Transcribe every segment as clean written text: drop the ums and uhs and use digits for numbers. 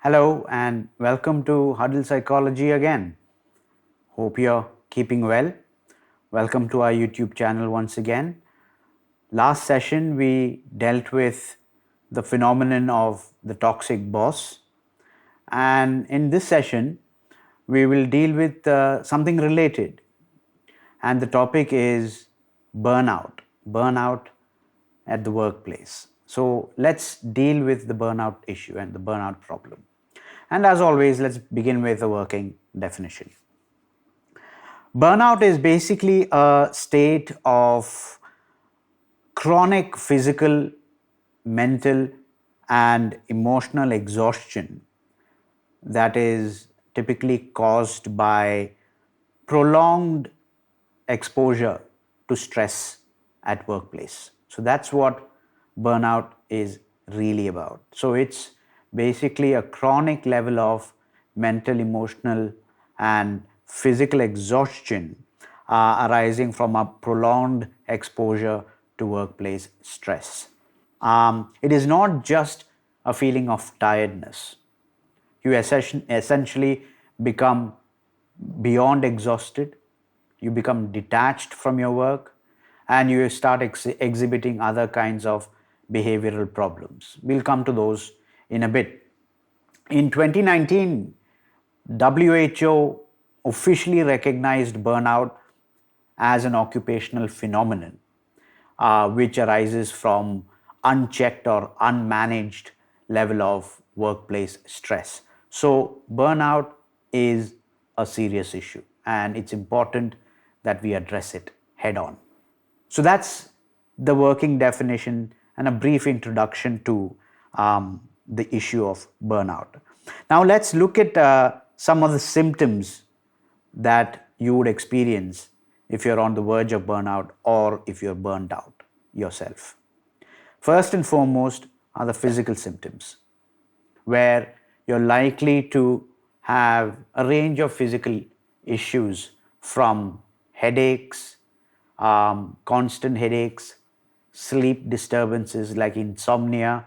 Hello and welcome to Huddle Psychology again. Hope you're keeping well. Welcome to our YouTube channel once again. Last session we dealt with the phenomenon of the toxic boss, and in this session we will deal with something related, and the topic is burnout. Burnout at the workplace. So let's deal with the burnout issue and the burnout problem. And as always, let's begin with a working definition. Burnout is basically a state of chronic physical, mental, and emotional exhaustion that is typically caused by prolonged exposure to stress at workplace. So that's what burnout is really about. So it's basically a chronic level of mental, emotional, and physical exhaustion arising from a prolonged exposure to workplace stress. It is not just a feeling of tiredness. You essentially become beyond exhausted, you become detached from your work, and you start exhibiting other kinds of behavioral problems. We'll come to those in a bit. In 2019, WHO officially recognized burnout as an occupational phenomenon, which arises from unchecked or unmanaged level of workplace stress. So burnout is a serious issue, and it's important that we address it head on. So that's the working definition and a brief introduction to the issue of burnout. Now let's look at some of the symptoms that you would experience if you're on the verge of burnout or if you're burned out yourself. First and foremost are the physical symptoms, where you're likely to have a range of physical issues from headaches, constant headaches, sleep disturbances like insomnia.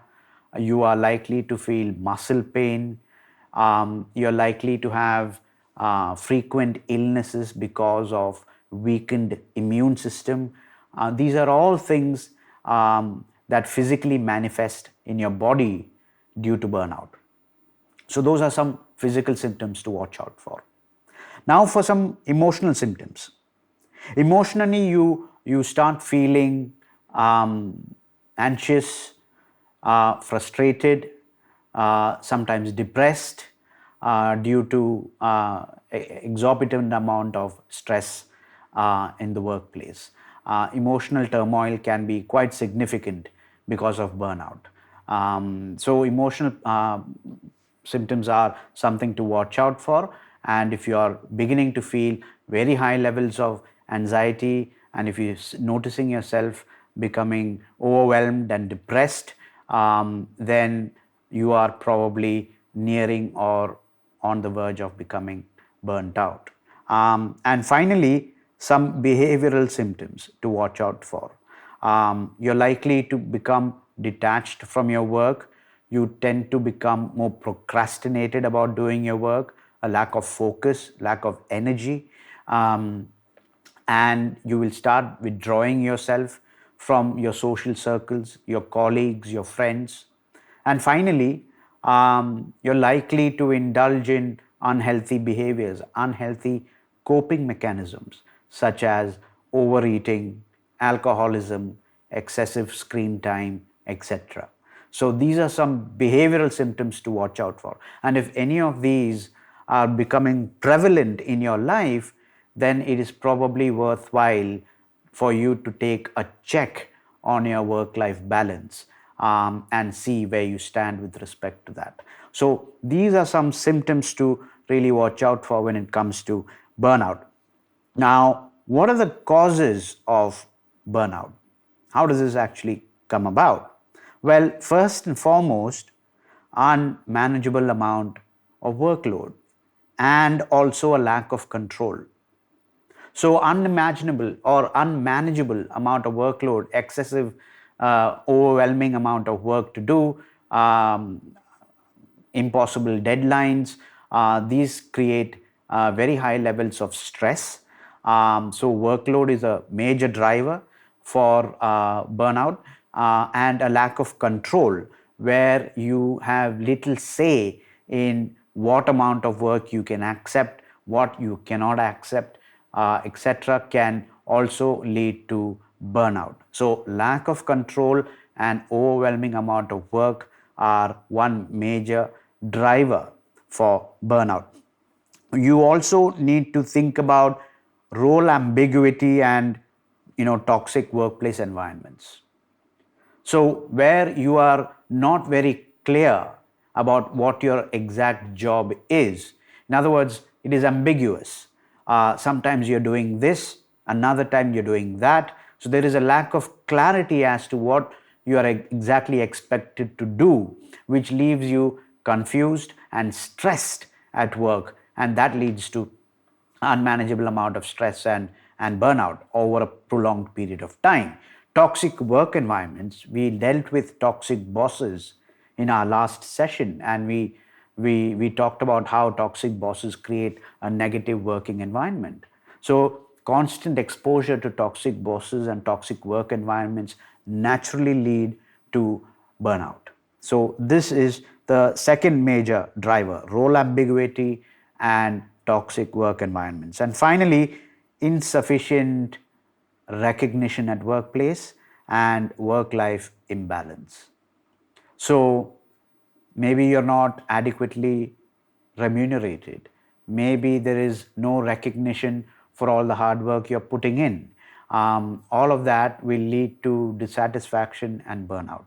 You are likely to feel muscle pain. You're likely to have frequent illnesses because of weakened immune system. These are all things that physically manifest in your body due to burnout. So those are some physical symptoms to watch out for. Now for some emotional symptoms. Emotionally, you start feeling anxious, frustrated, sometimes depressed due to exorbitant amount of stress in the workplace. Emotional turmoil can be quite significant because of burnout. So emotional symptoms are something to watch out for, and if you are beginning to feel very high levels of anxiety, and if you're noticing yourself becoming overwhelmed and depressed, then you are probably nearing or on the verge of becoming burnt out. And finally, some behavioral symptoms to watch out for. You're likely to become detached from your work. You tend to become more procrastinated about doing your work, a lack of focus, lack of energy, and you will start withdrawing yourself from your social circles, your colleagues, your friends. And finally, you're likely to indulge in unhealthy behaviors, unhealthy coping mechanisms, such as overeating, alcoholism, excessive screen time, etc. So these are some behavioral symptoms to watch out for. And if any of these are becoming prevalent in your life, then it is probably worthwhile for you to take a check on your work-life balance and see where you stand with respect to that. So these are some symptoms to really watch out for when it comes to burnout. Now, what are the causes of burnout? How does this actually come about? Well, first and foremost, unmanageable amount of workload and also a lack of control. So unimaginable or unmanageable amount of workload, excessive, overwhelming amount of work to do, impossible deadlines. These create very high levels of stress. So workload is a major driver for burnout, and a lack of control, where you have little say in what amount of work you can accept, what you cannot accept, etc., can also lead to burnout. So lack of control and overwhelming amount of work are one major driver for burnout. You also need to think about role ambiguity and toxic workplace environments. So, where you are not very clear about what your exact job is, in other words, it is ambiguous. Sometimes you're doing this, another time you're doing that. So, there is a lack of clarity as to what you are exactly expected to do, which leaves you confused and stressed at work, and that leads to unmanageable amount of stress and burnout over a prolonged period of time. Toxic work environments, we dealt with toxic bosses in our last session, and we talked about how toxic bosses create a negative working environment. So constant exposure to toxic bosses and toxic work environments naturally lead to burnout. So this is the second major driver: role ambiguity and toxic work environments. And finally, insufficient recognition at workplace and work life imbalance. So maybe you're not adequately remunerated. Maybe there is no recognition for all the hard work you're putting in. All of that will lead to dissatisfaction and burnout.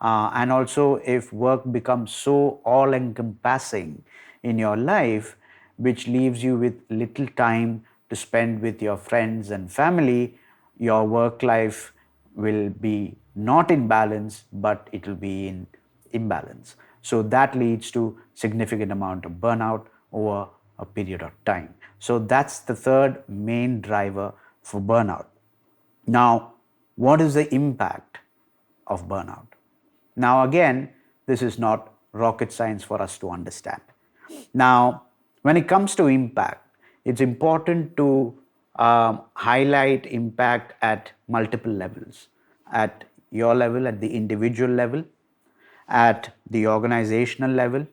And also, if work becomes so all encompassing in your life, which leaves you with little time to spend with your friends and family, your work life will be not in balance, but it will be in imbalance. So that leads to significant amount of burnout over a period of time. So that's the third main driver for burnout. Now, what is the impact of burnout? Now, again, this is not rocket science for us to understand. Now, when it comes to impact, it's important to highlight impact at multiple levels: at your level, at the individual level, at the organizational level,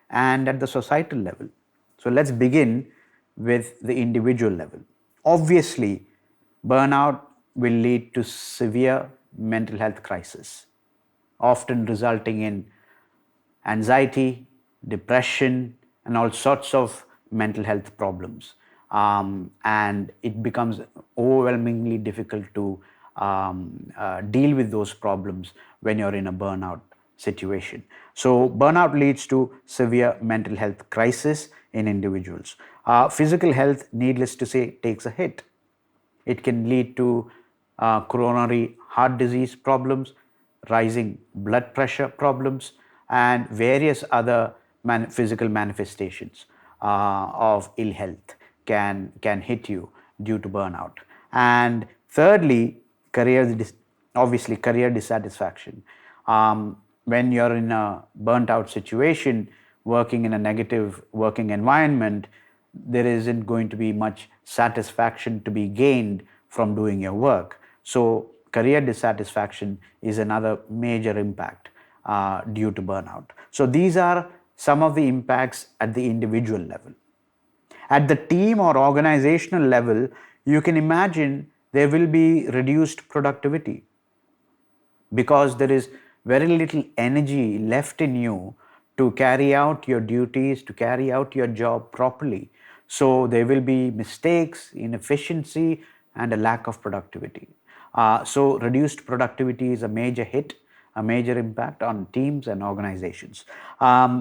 and at the societal level. So let's begin with the individual level. Obviously, burnout will lead to severe mental health crisis, often resulting in anxiety, depression, and all sorts of mental health problems. And it becomes overwhelmingly difficult to deal with those problems when you're in a burnout situation. So, burnout leads to severe mental health crisis in individuals. Physical health, needless to say, takes a hit. It can lead to coronary heart disease problems, rising blood pressure problems, and various other physical manifestations of ill health can hit you due to burnout. And thirdly, obviously career dissatisfaction. When you're in a burnt out situation, working in a negative working environment, there isn't going to be much satisfaction to be gained from doing your work. So, career dissatisfaction is another major impact due to burnout. So, these are some of the impacts at the individual level. At the team or organizational level, you can imagine there will be reduced productivity because there is very little energy left in you to carry out your duties, to carry out your job properly. So there will be mistakes, inefficiency, and a lack of productivity. So reduced productivity is a major hit, a major impact on teams and organizations.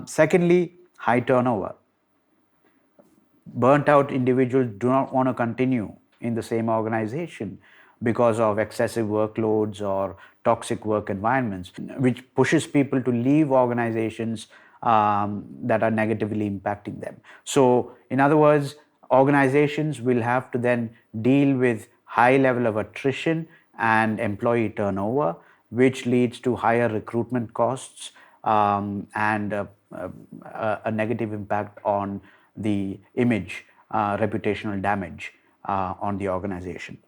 Secondly, high turnover. Burnt out individuals do not want to continue in the same organization because of excessive workloads or toxic work environments, which pushes people to leave organizations that are negatively impacting them. So, in other words, organizations will have to then deal with high level of attrition and employee turnover, which leads to higher recruitment costs and a negative impact on the image, reputational damage on the organization.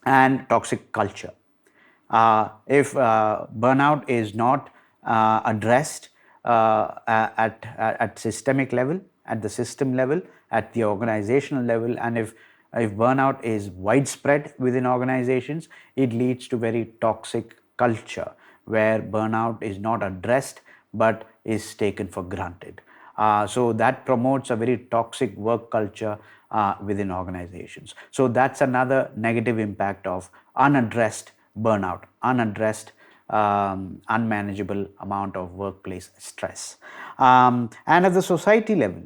And toxic culture. If burnout is not addressed at systemic level, at the system level, at the organizational level, and if burnout is widespread within organizations, it leads to very toxic culture where burnout is not addressed but is taken for granted. So that promotes a very toxic work culture within organizations. So that's another negative impact of unaddressed burnout, unaddressed unmanageable amount of workplace stress. And at the society level,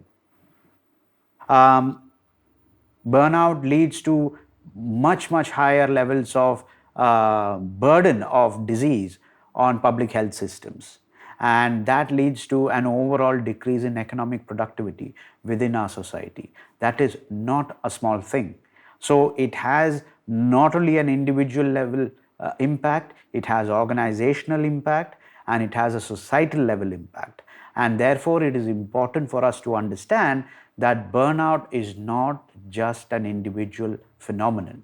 um, burnout leads to much higher levels of burden of disease on public health systems, and that leads to an overall decrease in economic productivity within our society. That is not a small thing. So it has not only an individual level impact, it has organizational impact, and it has a societal level impact. And therefore, it is important for us to understand that burnout is not just an individual phenomenon.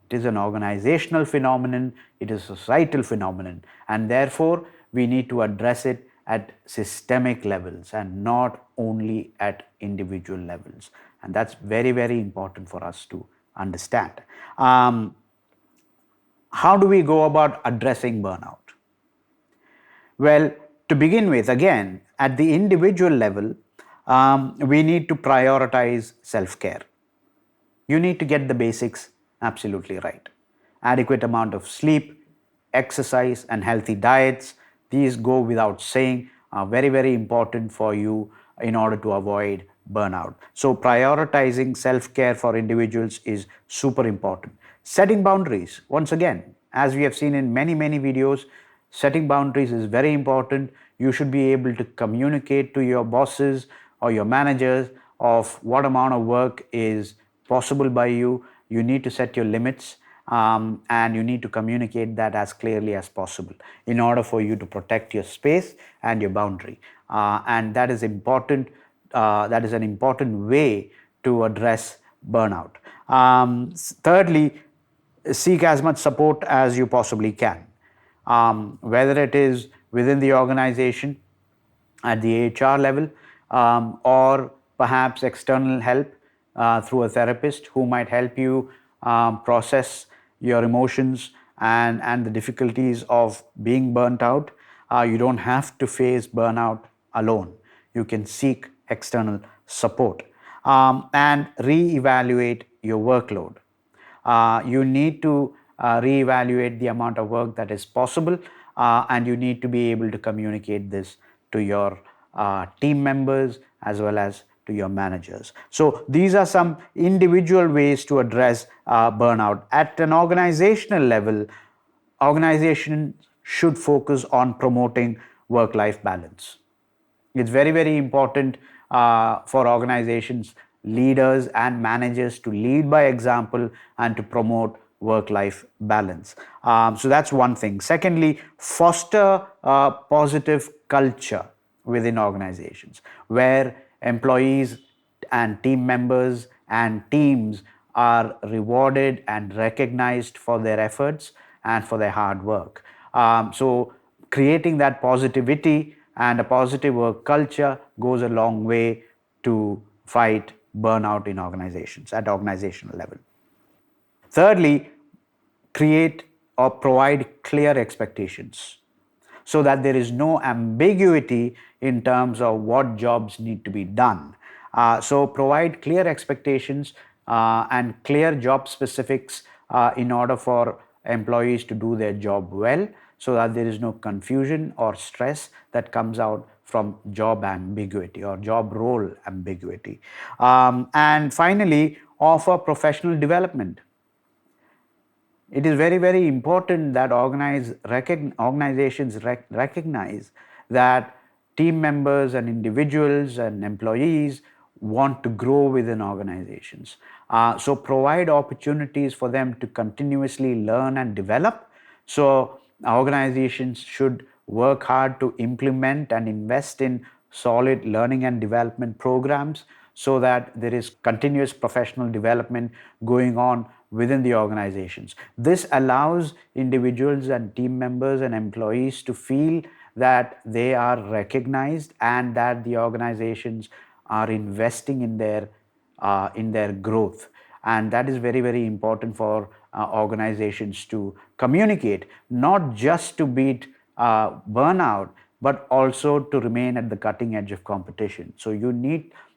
It is an organizational phenomenon, it is a societal phenomenon, and therefore we need to address it at systemic levels and not only at individual levels. And that's very important for us to understand. How do we go about addressing burnout? Well, to begin with, again, at the individual level, we need to prioritize self care. You need to get the basics absolutely right. Adequate amount of sleep, exercise, and healthy diets, these go without saying, are very important for you in order to avoid burnout. So prioritizing self-care for individuals is super important. Setting boundaries, once again, as we have seen in many videos, setting boundaries is very important. You should be able to communicate to your bosses or your managers of what amount of work is possible by you. You need to set your limits, and you need to communicate that as clearly as possible in order for you to protect your space and your boundary. And that is important. That is an important way to address burnout. Thirdly, seek as much support as you possibly can, whether it is within the organization at the HR level, or perhaps external help through a therapist who might help you process your emotions and the difficulties of being burnt out. You don't have to face burnout alone. You can seek external support, and re-evaluate your workload. You need to reevaluate the amount of work that is possible, and you need to be able to communicate this to your team members as well as to your managers. So these are some individual ways to address burnout. At an organizational level, organizations should focus on promoting work-life balance. It's very important for organizations, leaders, and managers to lead by example and to promote work life balance. So that's one thing. Secondly, foster a positive culture within organizations where employees and team members and teams are rewarded and recognized for their efforts and for their hard work. So creating that positivity and a positive work culture goes a long way to fight burnout in organizations at organizational level. Thirdly, create or provide clear expectations so that there is no ambiguity in terms of what jobs need to be done. So provide clear expectations and clear job specifics in order for employees to do their job well, so that there is no confusion or stress that comes out from job ambiguity or job role ambiguity. And finally, offer professional development. It is very important that organizations recognize that team members and individuals and employees want to grow within organizations. So provide opportunities for them to continuously learn and develop. So organizations should work hard to implement and invest in solid learning and development programs so that there is continuous professional development going on within the organizations. This allows individuals and team members and employees to feel that they are recognized and that the organizations are investing in their growth. And that is very, very important for organizations to communicate, not just to beat burnout, but also to remain at the cutting edge of competition. So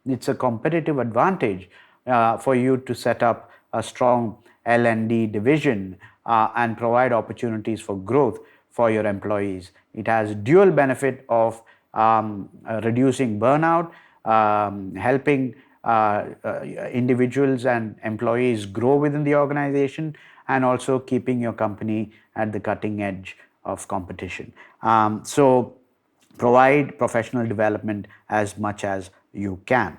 it's a competitive advantage for you to set up a strong L&D division and provide opportunities for growth for your employees. It has dual benefit of reducing burnout, helping individuals and employees grow within the organization, and also keeping your company at the cutting edge of competition. So provide professional development as much as you can.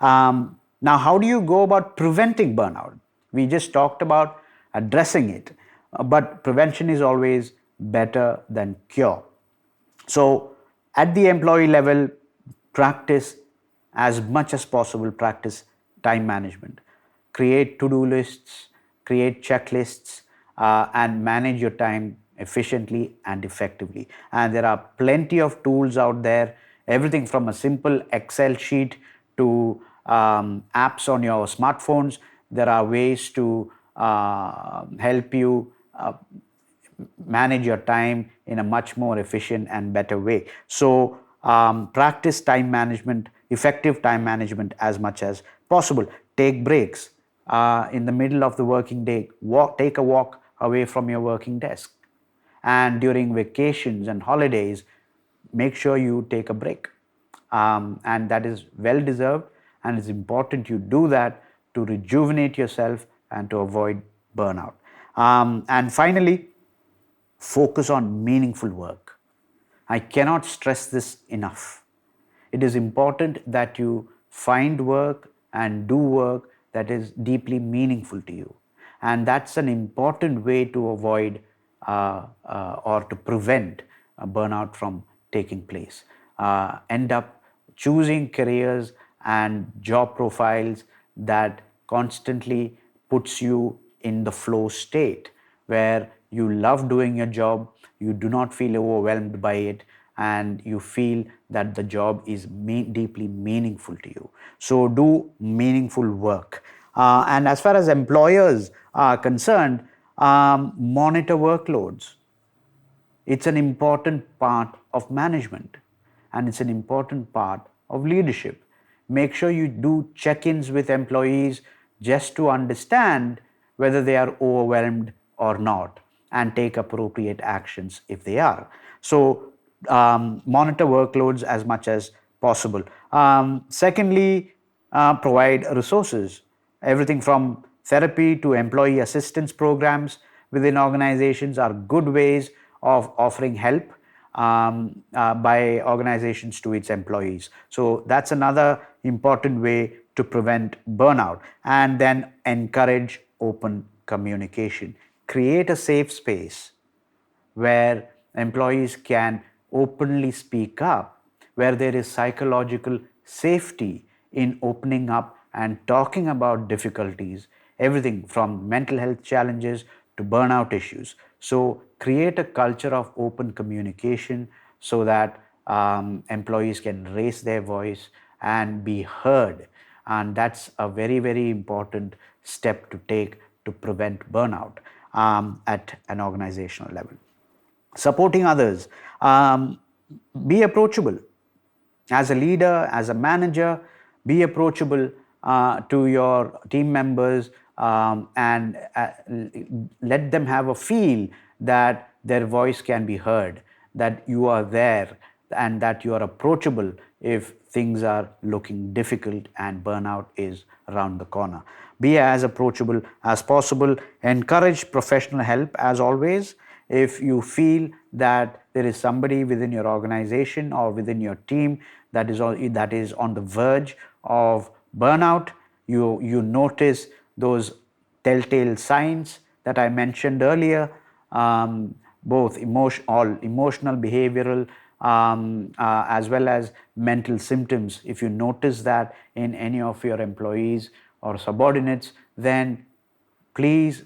Now, how do you go about preventing burnout? We just talked about addressing it, but prevention is always better than cure. So, at the employee level, practice as much as possible, practice time management. Create to do lists, create checklists, and manage your time efficiently and effectively. And there are plenty of tools out there, everything from a simple Excel sheet to apps on your smartphones. There are ways to help you manage your time in a much more efficient and better way. So practice time management, effective time management as much as possible. Take breaks in the middle of the working day. Take a walk away from your working desk. And during vacations and holidays, make sure you take a break. And that is well deserved, and it's important you do that to rejuvenate yourself and to avoid burnout. And finally, focus on meaningful work. I cannot stress this enough. It is important that you find work and do work that is deeply meaningful to you. And that's an important way to avoid or to prevent burnout from taking place. End up choosing careers and job profiles that constantly puts you in the flow state where you love doing your job, you do not feel overwhelmed by it, and you feel that the job is deeply meaningful to you. So do meaningful work. And as far as employers are concerned, monitor workloads. It's an important part of management, and it's an important part of leadership. Make sure you do check-ins with employees just to understand whether they are overwhelmed or not, and take appropriate actions if they are. So monitor workloads as much as possible. Secondly, provide resources. Everything from therapy to employee assistance programs within organizations are good ways of offering help by organizations to its employees. So that's another important way to prevent burnout. And then encourage open communication. Create a safe space where employees can openly speak up, where there is psychological safety in opening up and talking about difficulties, everything from mental health challenges to burnout issues. So create a culture of open communication so that employees can raise their voice and be heard. And that's a very, very important step to take to prevent burnout at an organizational level. Supporting others. Be approachable. As a leader, as a manager, be approachable to your team members and let them have a feel that their voice can be heard, that you are there, and that you are approachable if things are looking difficult and burnout is around the corner. Be as approachable as possible. Encourage professional help as always. If you feel that there is somebody within your organization or within your team that is on the verge of burnout, you notice those telltale signs that I mentioned earlier, both emotional, behavioral, as well as mental symptoms. If you notice that in any of your employees or subordinates, then please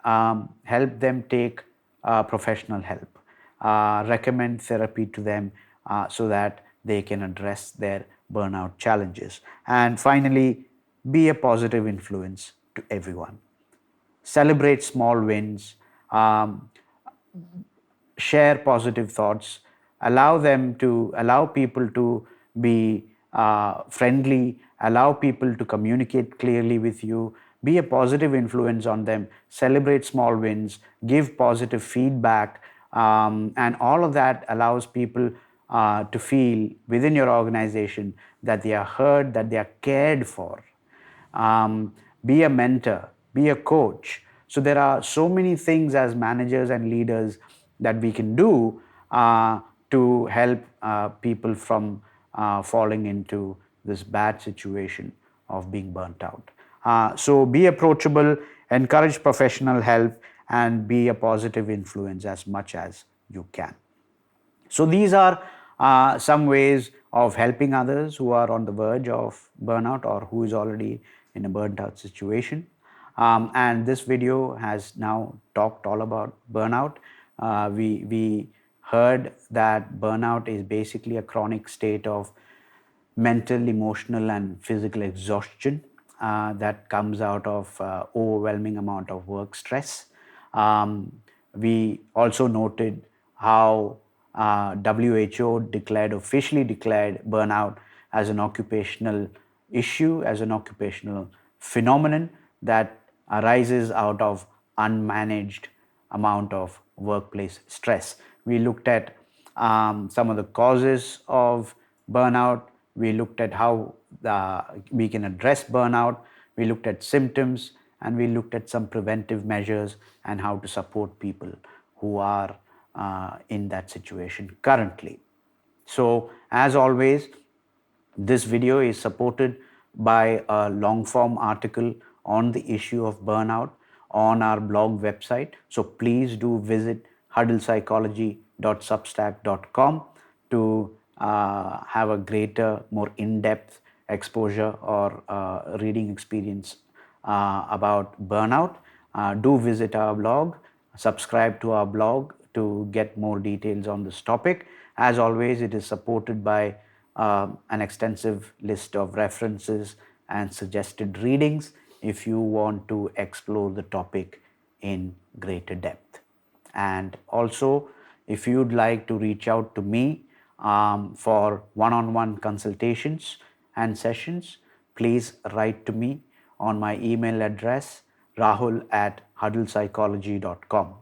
help them take professional help. Recommend therapy to them so that they can address their burnout challenges. And finally, be a positive influence to everyone. Celebrate small wins, um, share positive thoughts, allow people to be friendly, allow people to communicate clearly with you, be a positive influence on them, celebrate small wins, give positive feedback, and all of that allows people to feel within your organization that they are heard, that they are cared for. Be a mentor, be a coach. So there are so many things as managers and leaders that we can do to help people from falling into this bad situation of being burnt out. So be approachable, encourage professional help, and be a positive influence as much as you can. So these are some ways of helping others who are on the verge of burnout or who is already in a burnt out situation. And this video has now talked all about burnout. We heard that burnout is basically a chronic state of mental, emotional, and physical exhaustion that comes out of overwhelming amount of work stress. We also noted how WHO officially declared burnout as an occupational issue, as an occupational phenomenon that arises out of unmanaged amount of workplace stress. We looked at some of the causes of burnout. We looked at how we can address burnout. We looked at symptoms, and we looked at some preventive measures and how to support people who are in that situation currently. So, as always, this video is supported by a long form article on the issue of burnout on our blog website. So please do visit huddlepsychology.substack.com to have a greater, more in depth exposure or reading experience about burnout. Do visit our blog, subscribe to our blog to get more details on this topic. As always, it is supported by an extensive list of references and suggested readings if you want to explore the topic in greater depth. And also, if you'd like to reach out to me for one-on-one consultations and sessions, please write to me on my email address rahul@huddlepsychology.com.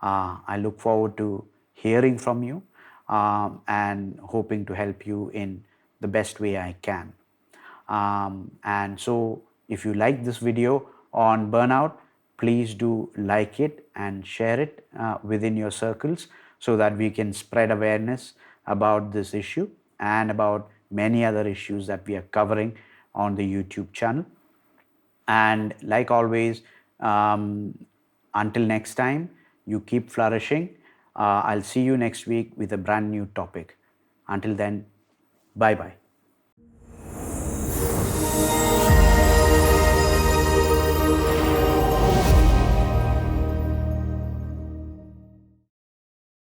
I look forward to hearing from you and hoping to help you in the best way I can. And so, if you like this video on burnout, please do like it and share it within your circles so that we can spread awareness about this issue and about many other issues that we are covering on the YouTube channel. And like always, until next time, you keep flourishing. I'll see you next week with a brand new topic. Until then, bye bye.